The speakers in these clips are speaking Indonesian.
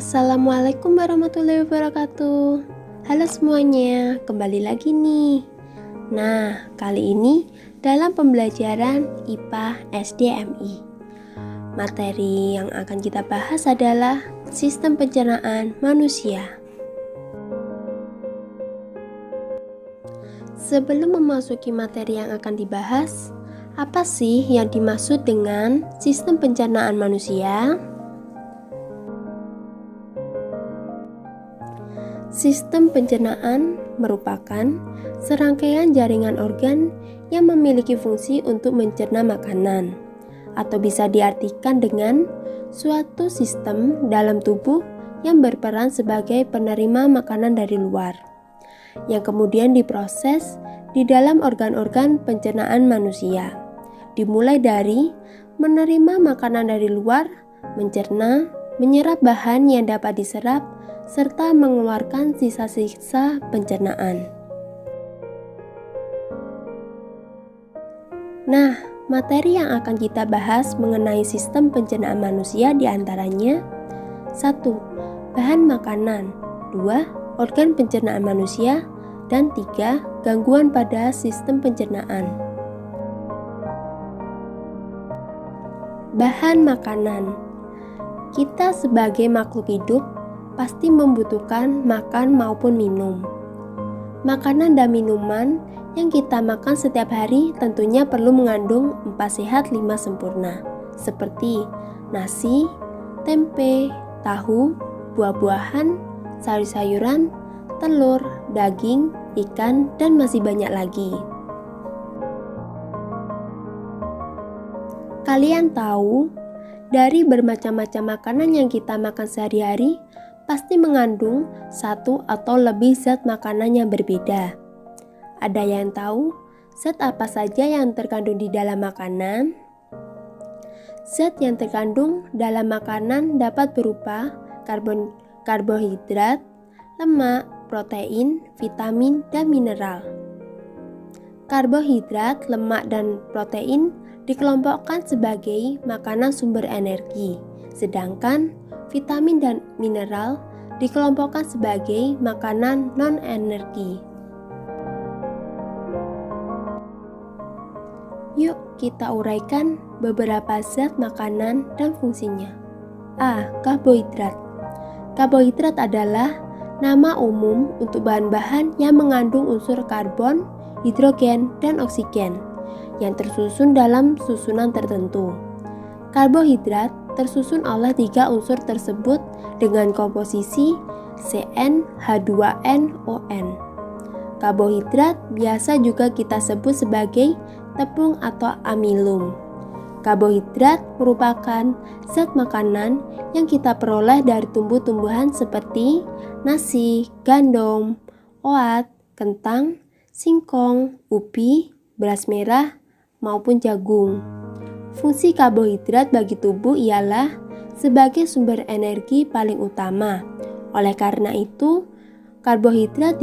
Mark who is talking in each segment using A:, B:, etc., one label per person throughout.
A: Assalamualaikum warahmatullahi wabarakatuh. Halo semuanya, kembali lagi nih. Nah, kali ini dalam pembelajaran IPA SDMI, materi yang akan kita bahas adalah sistem pencernaan manusia. Sebelum memasuki materi yang akan dibahas, apa sih yang dimaksud dengan sistem pencernaan manusia? Sistem pencernaan merupakan serangkaian jaringan organ yang memiliki fungsi untuk mencerna makanan, atau bisa diartikan dengan suatu sistem dalam tubuh yang berperan sebagai penerima makanan dari luar, yang kemudian diproses di dalam organ-organ pencernaan manusia, dimulai dari menerima makanan dari luar, mencerna, menyerap bahan yang dapat diserap, serta mengeluarkan sisa-sisa pencernaan. Nah, materi yang akan kita bahas mengenai sistem pencernaan manusia diantaranya 1. Bahan makanan 2. Organ pencernaan manusia dan 3. Gangguan pada sistem pencernaan. Bahan makanan. Kita sebagai makhluk hidup pasti membutuhkan makan maupun minum. Makanan dan minuman yang kita makan setiap hari tentunya perlu mengandung 4 sehat 5 sempurna, seperti nasi, tempe, tahu, buah-buahan, sayur-sayuran, telur, daging, ikan, dan masih banyak lagi. Kalian tahu, dari bermacam-macam makanan yang kita makan sehari-hari, pasti mengandung satu atau lebih zat makanan yang berbeda. Ada yang tahu zat apa saja yang terkandung di dalam makanan? Zat yang terkandung dalam makanan dapat berupa karbohidrat, lemak, protein, vitamin, dan mineral. Karbohidrat, lemak, dan protein dikelompokkan sebagai makanan sumber energi, sedangkan vitamin dan mineral dikelompokkan sebagai makanan non-energi. Yuk kita uraikan beberapa zat makanan dan fungsinya. A. Karbohidrat. Karbohidrat adalah nama umum untuk bahan-bahan yang mengandung unsur karbon, hidrogen, dan oksigen yang tersusun dalam susunan tertentu. Karbohidrat tersusun oleh 3 unsur tersebut dengan komposisi CnH2nOn. Karbohidrat biasa juga kita sebut sebagai tepung atau amilum. Karbohidrat merupakan zat makanan yang kita peroleh dari tumbuh-tumbuhan seperti nasi, gandum, oat, kentang, singkong, ubi, beras merah, maupun jagung. Fungsi karbohidrat bagi tubuh ialah sebagai sumber energi paling utama. Oleh karena itu, karbohidrat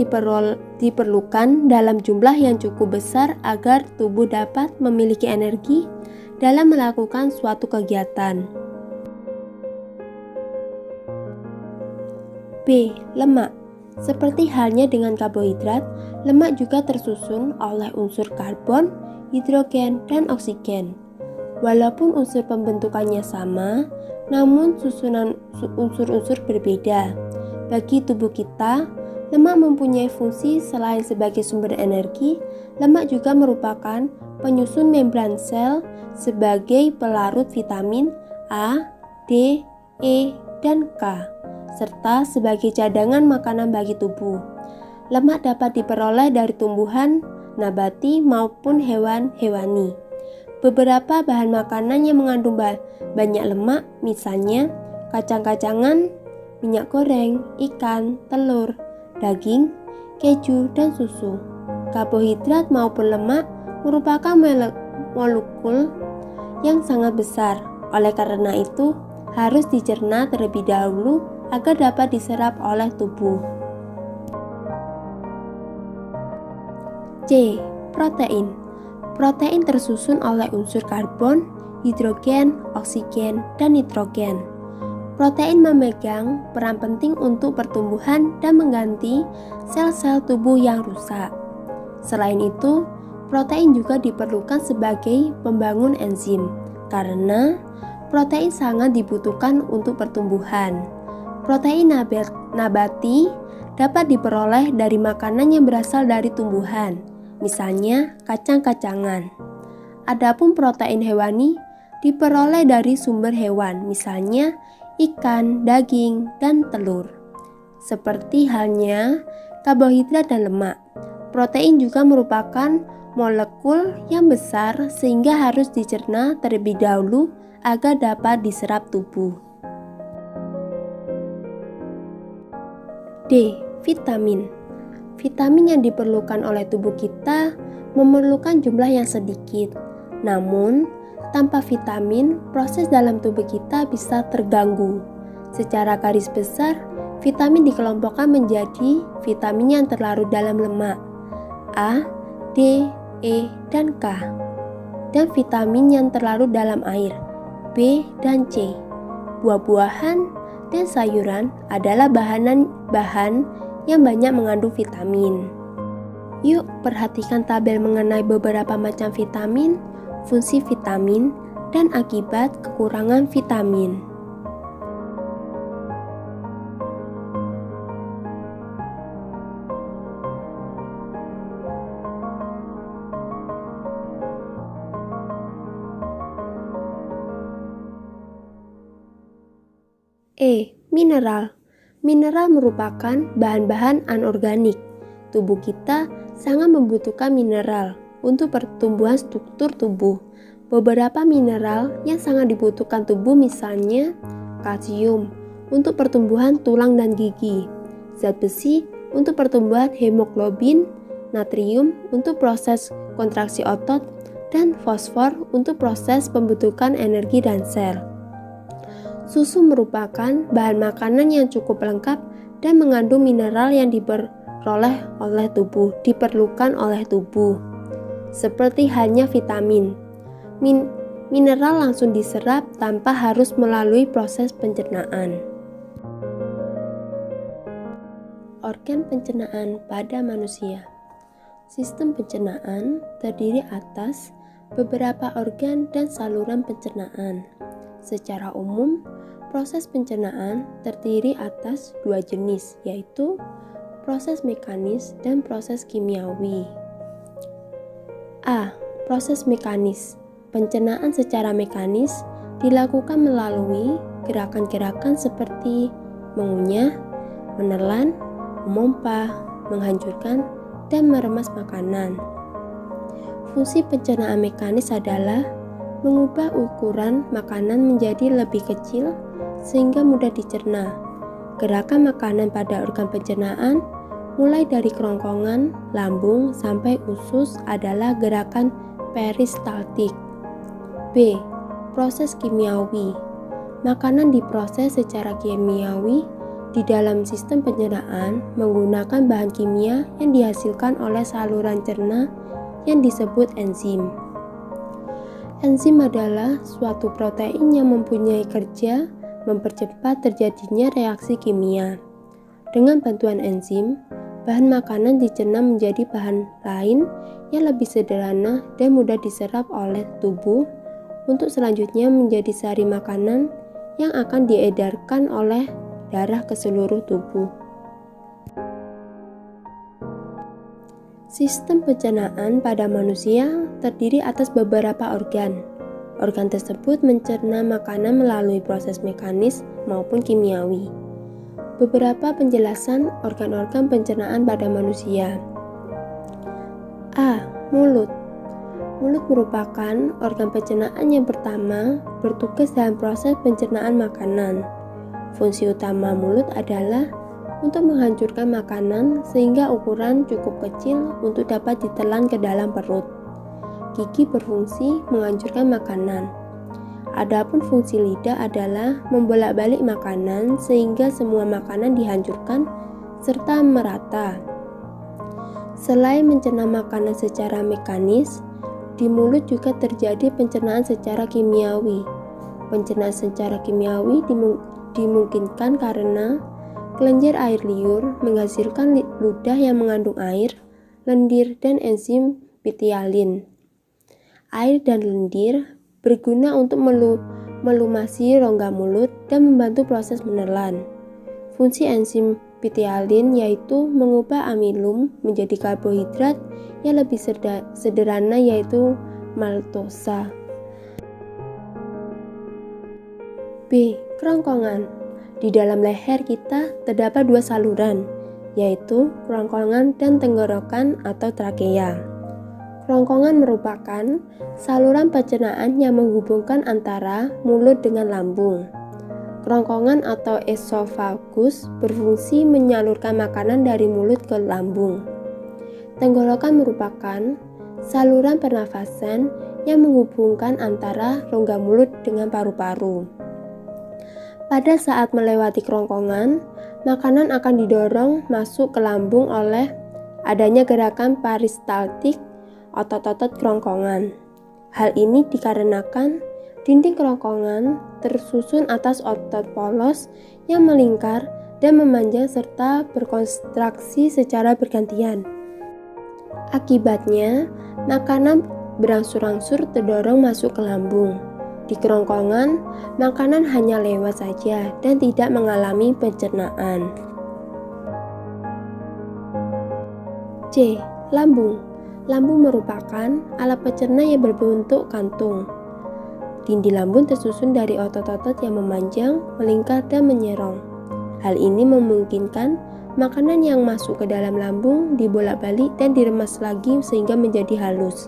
A: diperlukan dalam jumlah yang cukup besar agar tubuh dapat memiliki energi dalam melakukan suatu kegiatan. B. Lemak. Seperti halnya dengan karbohidrat, lemak juga tersusun oleh unsur karbon, hidrogen, dan oksigen. Walaupun unsur pembentukannya sama, namun susunan unsur-unsur berbeda. Bagi tubuh kita, lemak mempunyai fungsi selain sebagai sumber energi, lemak juga merupakan penyusun membran sel sebagai pelarut vitamin A, D, E, dan K, serta sebagai cadangan makanan bagi tubuh. Lemak dapat diperoleh dari tumbuhan, nabati, maupun hewan-hewani. Beberapa bahan makanan yang mengandung banyak lemak, misalnya kacang-kacangan, minyak goreng, ikan, telur, daging, keju, dan susu. Karbohidrat maupun lemak merupakan molekul yang sangat besar. Oleh karena itu, harus dicerna terlebih dahulu agar dapat diserap oleh tubuh. C. Protein. Protein tersusun oleh unsur karbon, hidrogen, oksigen, dan nitrogen. Protein memegang peran penting untuk pertumbuhan dan mengganti sel-sel tubuh yang rusak. Selain itu, protein juga diperlukan sebagai pembangun enzim, karena protein sangat dibutuhkan untuk pertumbuhan. Protein nabati dapat diperoleh dari makanan yang berasal dari tumbuhan, misalnya kacang-kacangan. Adapun protein hewani diperoleh dari sumber hewan, misalnya ikan, daging, dan telur. Seperti halnya karbohidrat dan lemak, protein juga merupakan molekul yang besar sehingga harus dicerna terlebih dahulu agar dapat diserap tubuh. D. Vitamin. Vitamin yang diperlukan oleh tubuh kita memerlukan jumlah yang sedikit. Namun, tanpa vitamin, proses dalam tubuh kita bisa terganggu. Secara garis besar, vitamin dikelompokkan menjadi vitamin yang terlarut dalam lemak, A, D, E, dan K, dan vitamin yang terlarut dalam air, B dan C. Buah-buahan dan sayuran adalah bahan yang banyak mengandung vitamin. Yuk perhatikan tabel mengenai beberapa macam vitamin, fungsi vitamin, dan akibat kekurangan vitamin. E. Mineral. Mineral merupakan bahan-bahan anorganik. Tubuh kita sangat membutuhkan mineral untuk pertumbuhan struktur tubuh. Beberapa mineral yang sangat dibutuhkan tubuh misalnya kalsium untuk pertumbuhan tulang dan gigi, zat besi untuk pertumbuhan hemoglobin, natrium untuk proses kontraksi otot, dan fosfor untuk proses pembentukan energi dan sel. Susu merupakan bahan makanan yang cukup lengkap dan mengandung mineral yang diperlukan oleh tubuh. Seperti halnya vitamin, mineral langsung diserap tanpa harus melalui proses pencernaan. Organ pencernaan pada manusia. Sistem pencernaan terdiri atas beberapa organ dan saluran pencernaan. Secara umum, proses pencernaan terdiri atas dua jenis, yaitu proses mekanis dan proses kimiawi. A. Proses mekanis. Pencernaan secara mekanis dilakukan melalui gerakan-gerakan seperti mengunyah, menelan, memompa, menghancurkan, dan meremas makanan. Fungsi pencernaan mekanis adalah mengubah ukuran makanan menjadi lebih kecil sehingga mudah dicerna. Gerakan makanan pada organ pencernaan mulai dari kerongkongan, lambung, sampai usus adalah gerakan peristaltik. B. Proses kimiawi. Makanan diproses secara kimiawi di dalam sistem pencernaan menggunakan bahan kimia yang dihasilkan oleh saluran cerna yang disebut enzim. Enzim adalah suatu protein yang mempunyai kerja mempercepat terjadinya reaksi kimia. Dengan bantuan enzim, bahan makanan dicerna menjadi bahan lain yang lebih sederhana dan mudah diserap oleh tubuh untuk selanjutnya menjadi sari makanan yang akan diedarkan oleh darah ke seluruh tubuh. Sistem pencernaan pada manusia terdiri atas beberapa organ. Organ tersebut mencerna makanan melalui proses mekanis maupun kimiawi. Beberapa penjelasan organ-organ pencernaan pada manusia. A. Mulut. Mulut merupakan organ pencernaan yang pertama bertugas dalam proses pencernaan makanan. Fungsi utama mulut adalah untuk menghancurkan makanan sehingga ukuran cukup kecil untuk dapat ditelan ke dalam perut. Gigi berfungsi menghancurkan makanan. Adapun fungsi lidah adalah membolak-balik makanan sehingga semua makanan dihancurkan serta merata. Selain mencerna makanan secara mekanis, di mulut juga terjadi pencernaan secara kimiawi. Pencernaan secara kimiawi dimungkinkan karena kelenjar air liur menghasilkan ludah yang mengandung air, lendir, dan enzim pitialin. Air dan lendir berguna untuk melumasi rongga mulut dan membantu proses menelan. Fungsi enzim pitialin yaitu mengubah amilum menjadi karbohidrat yang lebih sederhana yaitu maltosa. B. Kerongkongan. Di dalam leher kita terdapat dua saluran, yaitu kerongkongan dan tenggorokan atau trakea. Kerongkongan merupakan saluran pencernaan yang menghubungkan antara mulut dengan lambung. Kerongkongan atau esofagus berfungsi menyalurkan makanan dari mulut ke lambung. Tenggorokan merupakan saluran pernafasan yang menghubungkan antara rongga mulut dengan paru-paru. Pada saat melewati kerongkongan, makanan akan didorong masuk ke lambung oleh adanya gerakan peristaltik otot-otot kerongkongan. Hal ini dikarenakan dinding kerongkongan tersusun atas otot polos yang melingkar dan memanjang serta berkontraksi secara bergantian. Akibatnya, makanan berangsur-angsur terdorong masuk ke lambung. Di kerongkongan, makanan hanya lewat saja dan tidak mengalami pencernaan. C. Lambung. Lambung merupakan alat pencerna yang berbentuk kantung. Dinding lambung tersusun dari otot-otot yang memanjang, melingkar, dan menyerong. Hal ini memungkinkan makanan yang masuk ke dalam lambung dibolak-balik dan diremas lagi sehingga menjadi halus.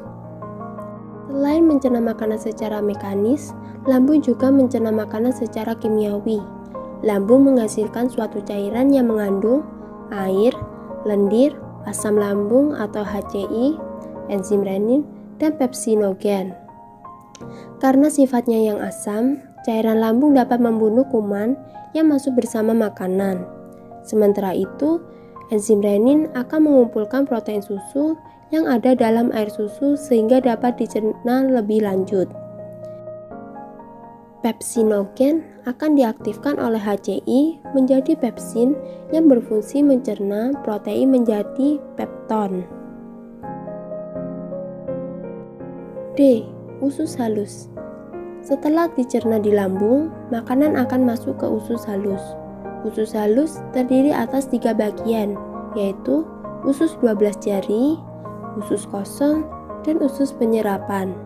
A: Selain mencerna makanan secara mekanis, lambung juga mencerna makanan secara kimiawi. Lambung menghasilkan suatu cairan yang mengandung air, lendir, asam lambung atau HCI, enzim renin, dan pepsinogen. Karena sifatnya yang asam, cairan lambung dapat membunuh kuman yang masuk bersama makanan. Sementara itu, enzim renin akan mengumpulkan protein susu yang ada dalam air susu sehingga dapat dicerna lebih lanjut. Pepsinogen akan diaktifkan oleh HCI menjadi pepsin yang berfungsi mencerna protein menjadi pepton. D. Usus halus. Setelah dicerna di lambung, makanan akan masuk ke usus halus. Usus halus terdiri atas 3 bagian, yaitu usus 12 jari, usus kosong, dan usus penyerapan.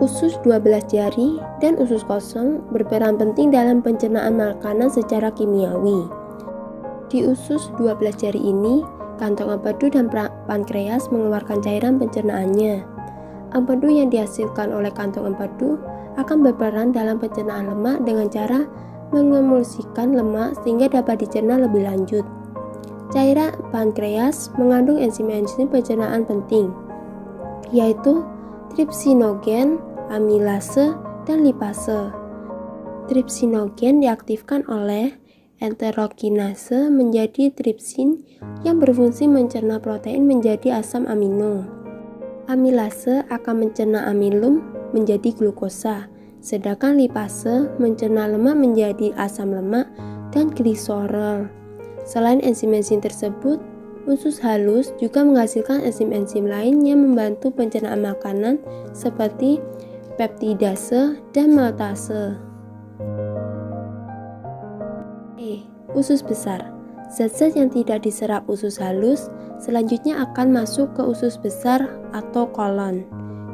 A: Usus 12 jari dan usus kosong berperan penting dalam pencernaan makanan secara kimiawi. Di usus 12 jari ini, kantong empedu dan pankreas mengeluarkan cairan pencernaannya. Empedu yang dihasilkan oleh kantong empedu akan berperan dalam pencernaan lemak dengan cara mengemulsikan lemak sehingga dapat dicerna lebih lanjut. Cairan pankreas mengandung enzim-enzim pencernaan penting, yaitu tripsinogen, amilase, dan lipase. Tripsinogen diaktifkan oleh enterokinase menjadi tripsin yang berfungsi mencerna protein menjadi asam amino. Amilase akan mencerna amilum menjadi glukosa, sedangkan lipase mencerna lemak menjadi asam lemak dan gliserol. Selain enzim-enzim tersebut, usus halus juga menghasilkan enzim-enzim lain yang membantu pencernaan makanan seperti peptidase dan maltase. Usus besar. Zat-zat yang tidak diserap usus halus selanjutnya akan masuk ke usus besar atau kolon.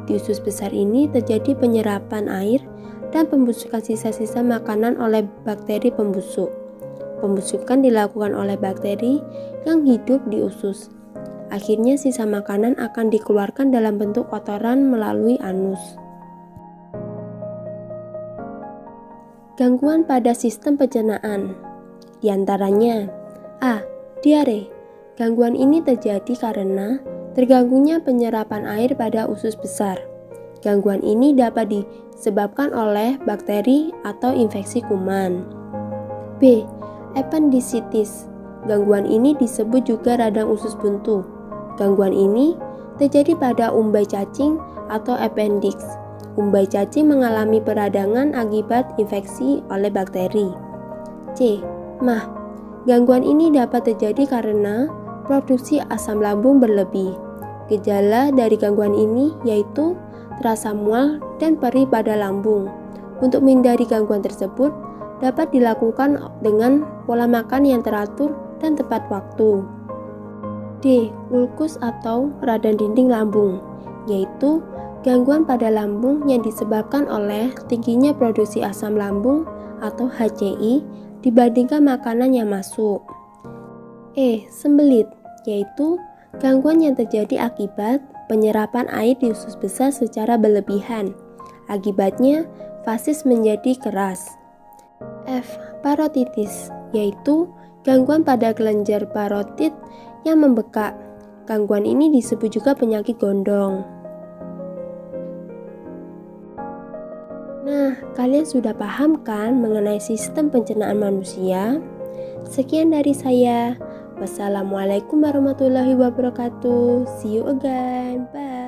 A: Di usus besar ini terjadi penyerapan air dan pembusukan sisa-sisa makanan oleh bakteri pembusuk. Pembusukan dilakukan oleh bakteri yang hidup di usus. Akhirnya sisa makanan akan dikeluarkan dalam bentuk kotoran melalui anus. Gangguan pada sistem pencernaan. Di antaranya A. Diare. Gangguan ini terjadi karena terganggunya penyerapan air pada usus besar. Gangguan ini dapat disebabkan oleh bakteri atau infeksi kuman. B. Appendicitis. Gangguan ini disebut juga radang usus buntu. Gangguan ini terjadi pada umbai cacing atau appendix. Umbai cacing mengalami peradangan akibat infeksi oleh bakteri. C. Mah. Gangguan ini dapat terjadi karena produksi asam lambung berlebih. Gejala dari gangguan ini yaitu terasa mual dan perih pada lambung. Untuk menghindari gangguan tersebut, dapat dilakukan dengan pola makan yang teratur dan tepat waktu. D. Ulkus atau radang dinding lambung, yaitu gangguan pada lambung yang disebabkan oleh tingginya produksi asam lambung atau HCI dibandingkan makanan yang masuk. E. Sembelit, yaitu gangguan yang terjadi akibat penyerapan air di usus besar secara berlebihan. Akibatnya, fasis menjadi keras. F. Parotitis, yaitu gangguan pada kelenjar parotid yang membekak. Gangguan ini disebut juga penyakit gondong. Nah, kalian sudah paham kan mengenai sistem pencernaan manusia? Sekian dari saya. Wassalamualaikum warahmatullahi wabarakatuh. See you again. Bye.